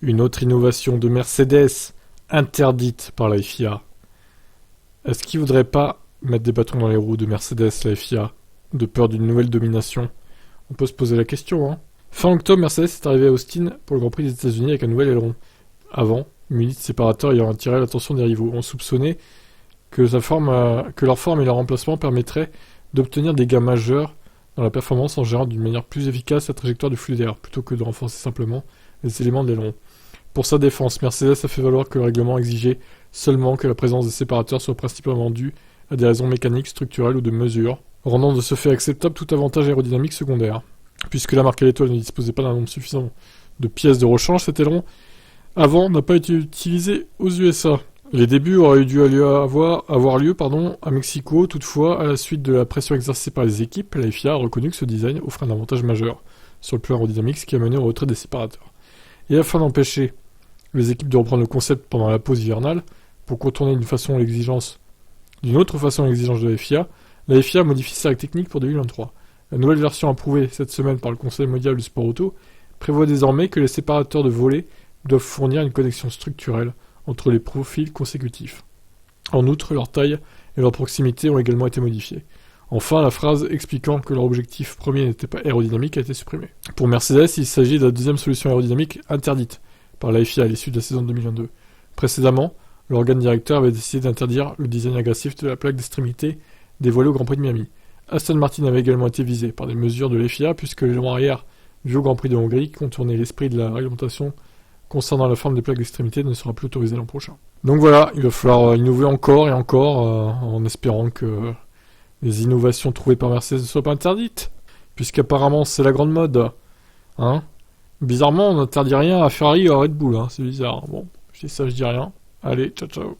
Une autre innovation de Mercedes, interdite par la FIA. Est-ce qu'ils voudraient pas mettre des bâtons dans les roues de Mercedes, la FIA, de peur d'une nouvelle domination? On peut se poser la question, hein. Fin octobre, Mercedes est arrivé à Austin pour le Grand Prix des États-Unis avec un nouvel aileron. Avant, muni de séparateurs ayant attiré l'attention des rivaux. On soupçonnait que leur forme et leur remplacement permettraient d'obtenir des gains majeurs dans la performance en gérant d'une manière plus efficace la trajectoire du flux d'air, plutôt que de renforcer simplement les éléments de l'aileron. Pour sa défense, Mercedes a fait valoir que le règlement exigeait seulement que la présence des séparateurs soit principalement due à des raisons mécaniques, structurelles ou de mesure, rendant de ce fait acceptable tout avantage aérodynamique secondaire. Puisque la marque à l'étoile ne disposait pas d'un nombre suffisant de pièces de rechange, cet aileron avant n'a pas été utilisé aux USA. Les débuts auraient dû avoir lieu à Mexico. Toutefois, à la suite de la pression exercée par les équipes, la FIA a reconnu que ce design offrait un avantage majeur sur le plan aérodynamique, ce qui a mené au retrait des séparateurs. Et afin d'empêcher les équipes de reprendre le concept pendant la pause hivernale, pour contourner d'une autre façon l'exigence de la FIA a modifié sa règle technique pour 2023. La nouvelle version approuvée cette semaine par le Conseil mondial du sport auto prévoit désormais que les séparateurs de volée doivent fournir une connexion structurelle entre les profils consécutifs. En outre, leur taille et leur proximité ont également été modifiées. Enfin, la phrase expliquant que leur objectif premier n'était pas aérodynamique a été supprimée. Pour Mercedes, il s'agit de la deuxième solution aérodynamique interdite par la FIA à l'issue de la saison 2022. Précédemment, l'organe directeur avait décidé d'interdire le design agressif de la plaque d'extrémité dévoilée au Grand Prix de Miami. Aston Martin avait également été visé par des mesures de la FIA puisque l'aileron arrière vu au Grand Prix de Hongrie contournait l'esprit de la réglementation concernant la forme des plaques d'extrémité ne sera plus autorisé l'an prochain. Donc voilà, il va falloir innover encore et encore en espérant que les innovations trouvées par Mercedes ne soient pas interdites, puisqu'apparemment c'est la grande mode. Hein, bizarrement, on n'interdit rien à Ferrari et à Red Bull, hein, c'est bizarre. Bon, je dis ça, je dis rien. Allez, ciao ciao.